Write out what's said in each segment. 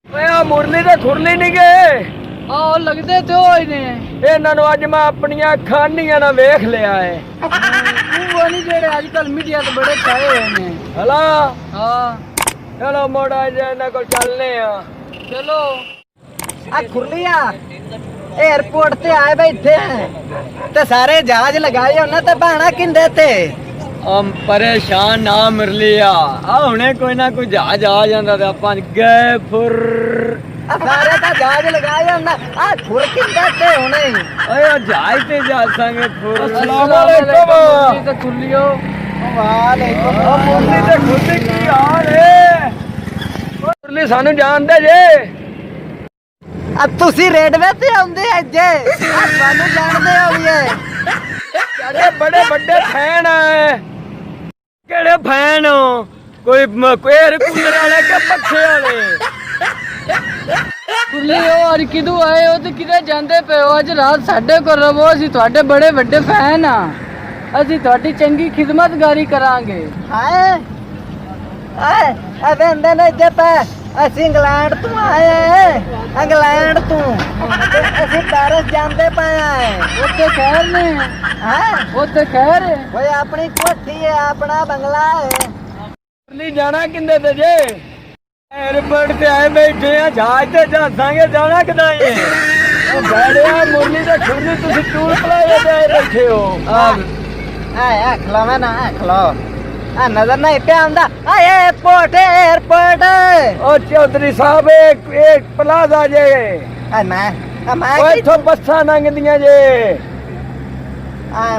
ਓਏ ਮੁਰਲੀ ਤੇ ਖੁਰਲੀ ਨਹੀਂ ਗਏ ਆਹ ਲੱਗਦੇ ਤੇ ਹੋਏ ਨੇ ਇਹਨਾਂ ਨੂੰ ਅੱਜ ਮੈਂ ਆਪਣੀਆਂ ਖਾਨੀਆਂ ਨਾਲ ਵੇਖ ਲਿਆ ਹੈ। ਉਹ ਨਹੀਂ ਜਿਹੜੇ ਅੱਜ ਕੱਲ ਮੀਡੀਆ ਤੇ ਬੜੇ ਛਾਏ ਹੋਏ ਨੇ। ਹਲਾ ਹਾਂ ਚਲੋ ਮੋੜਾ ਜੀ ਇਹਨਾਂ ਕੋਲ ਚੱਲਨੇ ਆ। ਚਲੋ ਆ ਖੁਰਲੀਆ एयरपोर्ट ते आए बैठे हैं ते सारे जहाज लगाए उन्हें ते बहाना किंदे ते हम परेशान ना मुरलिया आ हुणे कोई ना कोई जहाज आ जांदा ते आपां गए फुर सारे ता जहाज लगाए उन्हें आ खुर किंदे ते हुणे ओए जहाज ते जा संगे फुर अस्सलाम वालेकुम ते खुलियो वालेकुम ओ मुरली ते खुद की हाल है मुरली सानू जानदे जे अब तुसी रेडवे ते आउंदे अजे आ सानू जानदे होइए अरे बड़े बड़े फैन है केड़े फैन हो कोई एयर कूलर वाले के पक्षे वाले खुलियो और किदू आए हो ते किदे जांदे पे हो अज रात साडे को रवो ਅਸੀਂ ਤੁਹਾਡੇ बड़े ਵੱਡੇ फैन ਆ ਅਸੀਂ ਤੁਹਾਡੀ ਚੰਗੀ ਖਿਦਮਤਗਾਰੀ ਕਰਾਂਗੇ हाय हाय अब अंदर ने जे पे ਅਸੀਂ ਇੰਗਲੈਂਡ ਤੋਂ ਆਏ ਇੰਗਲੈਂਡ ਤੋਂ ਅਸੀਂ ਪੈਰਿਸ ਜਾਂਦੇ ਪਏ ਆ ਉੱਥੇ ਖੈਰ ਨੇ ਹੈ ਉੱਥੇ ਖੈਰ ਹੈ ਓਏ ਆਪਣੀ ਕੋਠੀ ਹੈ ਆਪਣਾ ਬੰਗਲਾ ਹੈ ਨਹੀਂ ਜਾਣਾ ਕਿੰਦੇ ਤੇ ਜੇ 에어ਪੋਰਟ ਤੇ ਆਏ ਬੈਠੇ ਆ ਜਹਾਜ਼ ਤੇ ਜਾਸਾਂਗੇ ਜਾਣਾ ਕਿਦਾਂ ਏ ਉਹ ਬੈੜਿਆ ਮੁਰਲੀ ਤੇ ਖੁਰਲੀ ਤੁਸੀਂ ਟੂਲ ਪਲਾਏ ਤੇ ਆਏ ਬੈਠੇ ਹੋ ਆ ਖਲਾਵਾ ਨਾ ਖਲੋ ਆ ਨਜ਼ਰ ਨਹੀਂ ਪਿਆ ਆਉਂਦਾ ਆ 에어ਪੋਰਟ ਉਹ ਚੌਧਰੀ ਸਾਹਿਬ ਇੱਕ ਪਲਾਜ਼ਾ ਜੇ ਆ ਮੈਂ ਓਏ ਇੱਥੋਂ ਬੱਸਾਂ ਲੰਘਦੀਆਂ ਜੇ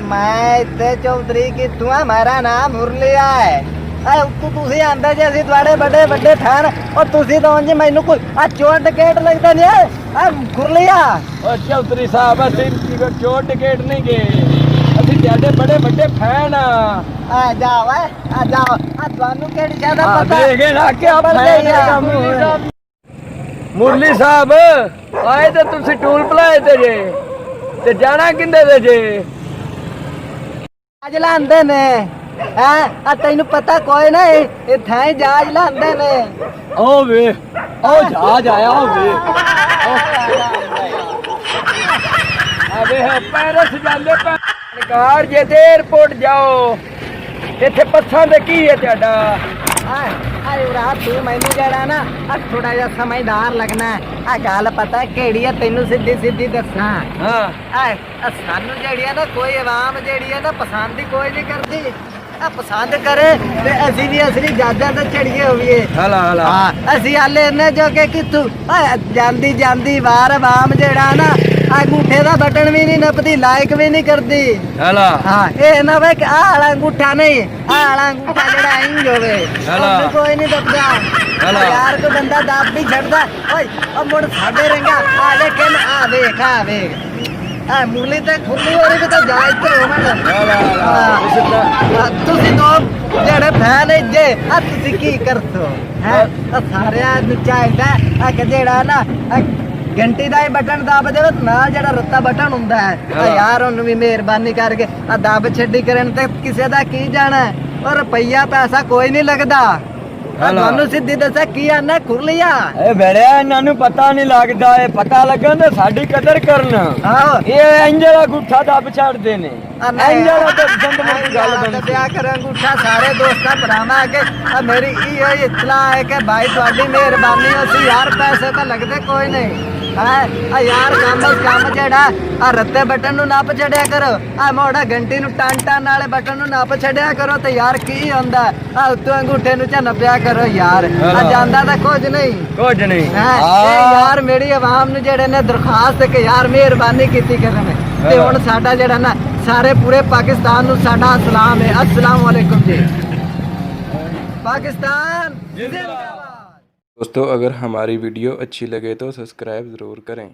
ਮੈਂ ਤੇ ਚੌਧਰੀ ਕੀ ਤੂੰ ਹਮਾਰਾ ਨਾਮ ਮੁਰਲੀਆ ਹੈ ਆ ਤੁਸੀਂ ਆਂਦਾ ਜੇ ਅਸੀਂ ਤੁਹਾਡੇ ਵੱਡੇ ਵੱਡੇ ਫੈਨ ਔਰ ਤੁਸੀਂ ਤਾਂ ਉਂਝ ਮੈਨੂੰ ਕੋਈ ਆ ਚੋਰ ਟਿਕਟ ਲੱਗਦਾ ਨਹੀਂ ਆ ਮੁਰਲੀਆ ਉਹ ਚੌਧਰੀ ਸਾਹਿਬ ਅਸੀਂ ਚੋਰ ਟਿਕਟ ਨਹੀਂ ਗਏ ਅਸੀਂ ਤੁਹਾਡੇ ਬੜੇ ਵੱਡੇ ਫੈਨ ਆ ਜਾਓ ਆ ਜਾਓ ਆ ਤੁਹਾਨੂੰ ਕਿਹੜੀ ਜ਼ਿਆਦਾ ਪਤਾ ਦੇਗੇ ਨਾ ਕਿ ਆ ਫੈਨ ਕੰਮ ਮੁਰਲੀ ਸਾਹਿਬ ਆਏ ਤੇ ਤੁਸੀਂ ਟੂਲ ਪਲਾਏ ਤੇ ਜੇ ਤੇ ਜਾਣਾ ਕਿੰਦੇ ਤੇ ਜੇ ਅੱਜ ਲਾਂਦੇ ਨੇ ਆ ਤੈਨੂੰ ਪਤਾ ਕੋਈ ਨਹੀਂ ਇਹ ਥਾਂ ਜਹਾਜ਼ ਲਾਂਦੇ ਨੇ ਉਹ ਵੇ ਉਹ ਜਹਾਜ਼ ਆਇਆ ਹੋਵੇ ਅਬੇ ਪੈਰਿਸ ਜਾਂਦੇ ਕਾਰ ਜੇ ਤੇ 에어ਪੋਰਟ ਜਾਓ ਇੱਥੇ ਪੱਥਾਂ ਤੇ ਕੀ ਹੈ ਤੁਹਾਡਾ ਆਏ ਰਾਤ ਤੂੰ ਮੈਨੂੰ ਜਿਹੜਾ ਨਾ ਆ ਥੋੜਾ ਜਿਹਾ ਸਮਝਦਾਰ ਲੱਗਣਾ ਆ ਗੱਲ ਪਤਾ ਕਿਹੜੀ ਆ ਤੈਨੂੰ ਸਿੱਧੀ ਸਿੱਧੀ ਦੱਸਾਂ ਹਾਂ ਆਏ ਸਾਨੂੰ ਜਿਹੜੀ ਆ ਨਾ ਕੋਈ ਆਵਾਮ ਜਿਹੜੀ ਆ ਨਾ ਪਸੰਦ ਹੀ ਕੋਈ ਨਹੀਂ ਕਰਦੀ ਆ ਪਸੰਦ ਕਰੇ ਤੇ ਅਸੀਂ ਵੀ ਅਸਲੀ ਜਾਜਾਂ ਤੇ ਚੜੀਏ ਹੋਈਏ ਹਲਾ ਹਲਾ ਹਾਂ ਅਸੀਂ ਹਾਲੇ ਇੰਨੇ ਜੋਗੇ ਕਿੱਥੋਂ ਜਾਂਦੀ ਜਾਂਦੀ ਵਾਰ ਆਵਾਮ ਜਿਹੜਾ ਨਾ अंगूठे का बटन भी नहीं नपदी लाइक भी नहीं करती हला हाँ ये ना वे आ वाला अंगूठा नहीं आ वाला अंगूठा जेड़ा इंज होवे हला कोई नहीं दबदा हला यार को बंदा दाब भी छड़दा ओए अब मुड़ साडे रंगा आ लेकिन आ देख आ मुरली ते खुली हो रही तो जाए ते होवन हला तुसी तो जेड़े फैन है जे आ तुसी की करतो हैं सारे नु चाहिदा आ के जेड़ा ना घंटी ਦਾ ਹੀ ਬਟਨ ਦਬ ਦੇਵੇ ਨਾਲ ਜਿਹੜਾ ਰੱਤਾ ਬਟਨ ਹੁੰਦਾ ਹੈ ਯਾਰ ਉਹਨੂੰ ਵੀ ਮਿਹਰਬਾਨੀ ਕਰਕੇ ਆ ਦਬ ਛੱਡੀ ਕਰਨ ਤੇ ਕਿਸੇ ਦਾ ਕੀ ਜਾਣਾ ਔਰ ਰੁਪਈਆ ਪੈਸਾ ਕੋਈ ਨਹੀਂ ਲੱਗਦਾ ਤੁਹਾਨੂੰ ਸਿੱਧੀ ਦੱਸਿਆ ਕੀ ਆਨਾ ਖੁਰਲੀਆ ਇਹ ਬੜਿਆ ਇਹਨਾਂ ਨੂੰ ਪਤਾ ਨਹੀਂ ਲੱਗਦਾ ਇਹ ਪਤਾ ਲੱਗਣ ਤੇ ਸਾਡੀ ਕਦਰ ਕਰਨ ਆਹੋ ਇਹ ਇੰਜਲਾ ਗੁੱਠਾ ਦੱਬ ਛੱਡਦੇ ਨੇ ਇੰਜਲਾ ਤੇ ਸੰਦਮਤ ਗੱਲ ਬਣ ਦਿਆ ਕਰ ਅੰਗੂਠਾ ਸਾਰੇ ਦੋਸਤਾਂ ਭਰਾਵਾਂ ਅੱਗੇ ਆ ਮੇਰੀ ਇਹ ਇਤਲਾਹ ਹੈ ਕਿ ਭਾਈ ਤੁਹਾਡੀ ਮਿਹਰਬਾਨੀ ਅਸੀਂ ਯਾਰ ਪੈਸੇ ਤਾਂ ਲੱਗਦੇ ਕੋਈ ਨਹੀਂ ਆ ਯਾਰ ਕੰਮ ਜਿਹੜਾ ਆ ਰੱਤੇ ਬਟਨ ਨੂੰ ਨੱਪ ਛੱਡਿਆ ਕਰੋ ਆ ਮੋੜਾ ਘੰਟੀ ਨੂੰ ਟਾਂ ਨਾਲੇ ਬਟਨ ਨੂੰ ਨੱਪ ਛੱਡਿਆ ਕਰੋ ਤੇ ਯਾਰ ਕੀ ਹੁੰਦਾ ਆ ਉੱਤੋਂ ਅੰਗੂਠੇ ਨੂੰ ਚ ਨੱਪਿਆ ਕਰੋ ਯਾਰ ਆ ਜਾਂਦਾ ਤਾਂ ਕੁਝ ਨਹੀਂ ਯਾਰ ਮੇਰੀ ਆਵਾਮ ਨੂੰ ਜਿਹੜੇ ਨੇ ਦਰਖਾਸਤ ਕਿ ਯਾਰ ਮਿਹਰਬਾਨੀ ਕੀਤੀ ਕਰਨ ਤੇ ਹੁਣ ਸਾਡਾ ਜਿਹੜਾ ਨਾ सारे पूरे पाकिस्तान ਨੂੰ ਸਾਡਾ ਸਲਾਮ ਹੈ अस्सलाम वालेकुम जी पाकिस्तान जिंदाबाद। दोस्तों अगर हमारी वीडियो अच्छी लगे तो सब्सक्राइब ज़रूर करें।